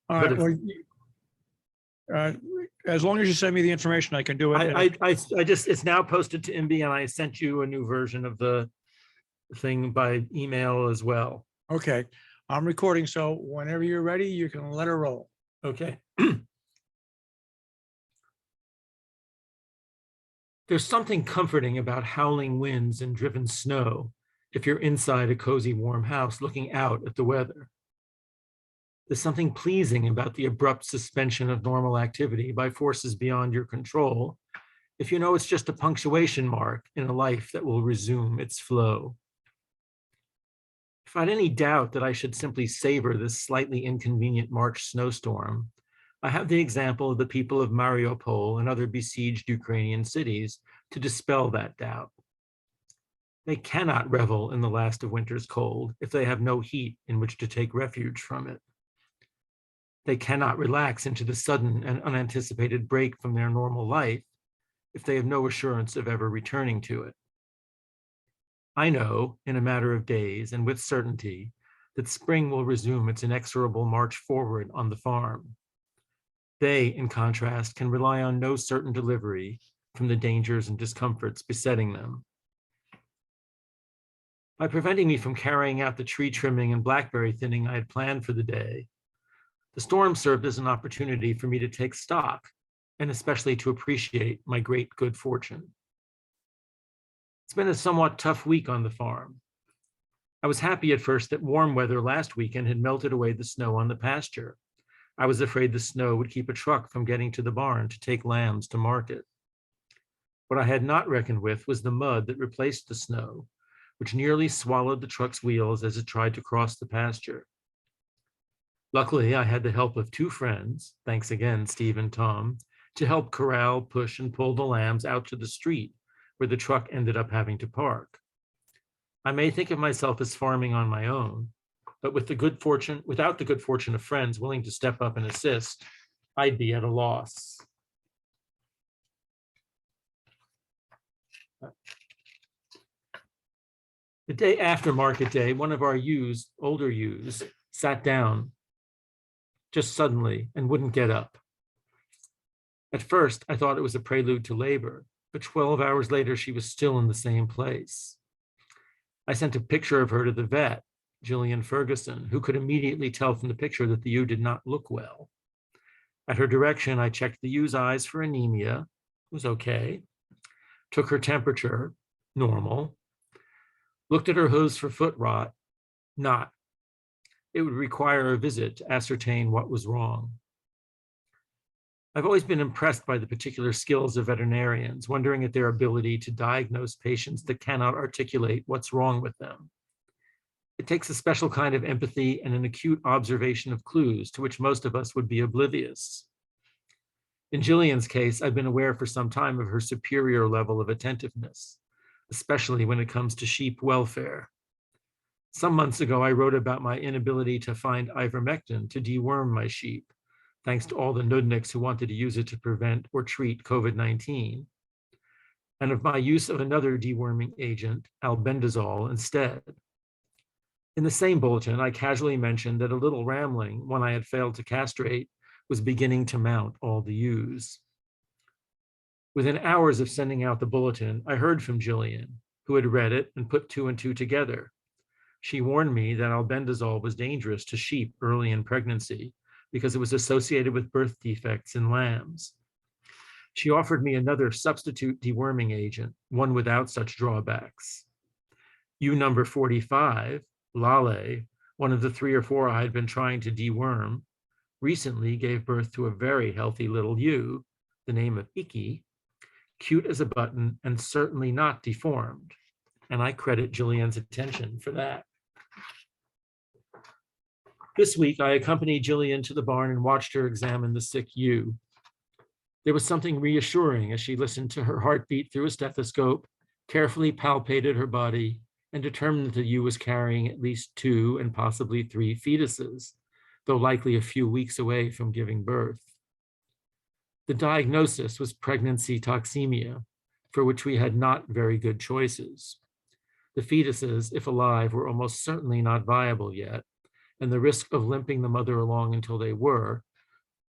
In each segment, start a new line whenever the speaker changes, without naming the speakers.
All
But
right, well, as long as you send me the information, I can do it.
I just, it's now posted to MB, and I sent you a new version of the thing by email as well.
Okay, I'm recording, so whenever you're ready, you can let her roll.
Okay. There's something comforting about howling winds and driven snow if you're inside a cozy, warm house looking out at the weather. There's something pleasing about the abrupt suspension of normal activity by forces beyond your control if you know it's just a punctuation mark in a life that will resume its flow. If I had any doubt that I should simply savor this slightly inconvenient March snowstorm, I have the example of the people of Mariupol and other besieged Ukrainian cities to dispel that doubt. They cannot revel in the last of winter's cold if they have no heat in which to take refuge from it. They cannot relax into the sudden and unanticipated break from their normal life if they have no assurance of ever returning to it. I know, in a matter of days and with certainty, that spring will resume its inexorable march forward on the farm. They, in contrast, can rely on no certain delivery from the dangers and discomforts besetting them. By preventing me from carrying out the tree trimming and blackberry thinning I had planned for the day, the storm served as an opportunity for me to take stock and especially to appreciate my great good fortune. It's been a somewhat tough week on the farm. I was happy at first that warm weather last weekend had melted away the snow on the pasture. I was afraid the snow would keep a truck from getting to the barn to take lambs to market. What I had not reckoned with was the mud that replaced the snow, which nearly swallowed the truck's wheels as it tried to cross the pasture. Luckily, I had the help of two friends, thanks again, Steve and Tom, to help corral, push, and pull the lambs out to the street, where the truck ended up having to park. I may think of myself as farming on my own, but without the good fortune of friends willing to step up and assist, I'd be at a loss. The day after market day, one of our ewes, older ewes, sat down just suddenly and wouldn't get up. At first, I thought it was a prelude to labor, but 12 hours later, she was still in the same place. I sent a picture of her to the vet, Gillian Ferguson, who could immediately tell from the picture that the ewe did not look well. At her direction, I checked the ewe's eyes for anemia, it was okay, took her temperature, normal, looked at her hooves for foot rot, not. It would require a visit to ascertain what was wrong. I've always been impressed by the particular skills of veterinarians, wondering at their ability to diagnose patients that cannot articulate what's wrong with them. It takes a special kind of empathy and an acute observation of clues to which most of us would be oblivious. In Gillian's case, I've been aware for some time of her superior level of attentiveness, especially when it comes to sheep welfare. Some months ago, I wrote about my inability to find ivermectin to deworm my sheep, thanks to all the nudniks who wanted to use it to prevent or treat COVID-19, and of my use of another deworming agent, albendazole, instead. In the same bulletin, I casually mentioned that a little rambling, when I had failed to castrate, was beginning to mount all the ewes. Within hours of sending out the bulletin, I heard from Gillian, who had read it and put two and two together. She warned me that albendazole was dangerous to sheep early in pregnancy because it was associated with birth defects in lambs. She offered me another substitute deworming agent, one without such drawbacks. Ewe number 45, Lale, one of the 3 or 4 I had been trying to deworm, recently gave birth to a very healthy little ewe, the name of Iki, cute as a button and certainly not deformed. And I credit Gillian's attention for that. This week, I accompanied Gillian to the barn and watched her examine the sick ewe. There was something reassuring as she listened to her heartbeat through a stethoscope, carefully palpated her body, and determined that the ewe was carrying at least 2 and possibly 3 fetuses, though likely a few weeks away from giving birth. The diagnosis was pregnancy toxemia, for which we had not very good choices. The fetuses, if alive, were almost certainly not viable yet, and the risk of limping the mother along until they were,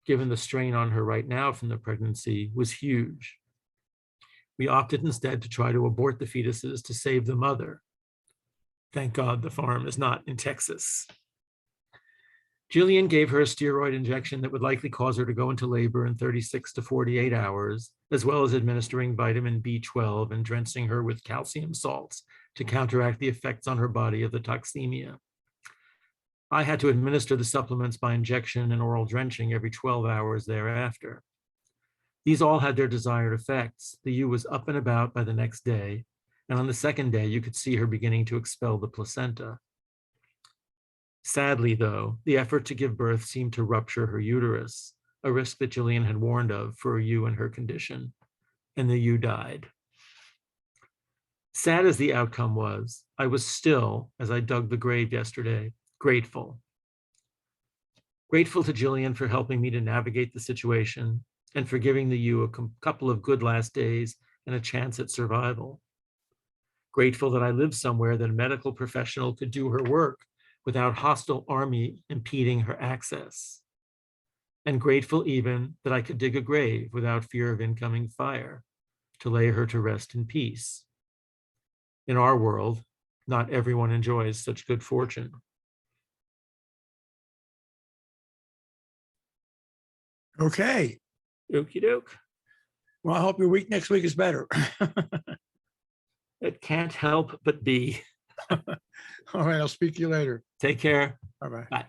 given the strain on her right now from the pregnancy, was huge. We opted instead to try to abort the fetuses to save the mother. Thank God the farm is not in Texas. Gillian gave her a steroid injection that would likely cause her to go into labor in 36 to 48 hours, as well as administering vitamin B12 and drenching her with calcium salts to counteract the effects on her body of the toxemia. I had to administer the supplements by injection and oral drenching every 12 hours thereafter. These all had their desired effects. The ewe was up and about by the next day, and on the second day, you could see her beginning to expel the placenta. Sadly, though, the effort to give birth seemed to rupture her uterus, a risk that Gillian had warned of for a ewe in her condition, and the ewe died. Sad as the outcome was, I was still, as I dug the grave yesterday, grateful. Grateful to Gillian for helping me to navigate the situation and for giving the ewe a couple of good last days and a chance at survival. Grateful that I lived somewhere that a medical professional could do her work without hostile army impeding her access. And grateful even that I could dig a grave without fear of incoming fire to lay her to rest in peace. In our world, not everyone enjoys such good fortune.
Okay.
Okie doke.
Well, I hope your week next week is better.
It can't help but be.
All right. I'll speak to you later.
Take care.
Bye-bye.
Bye.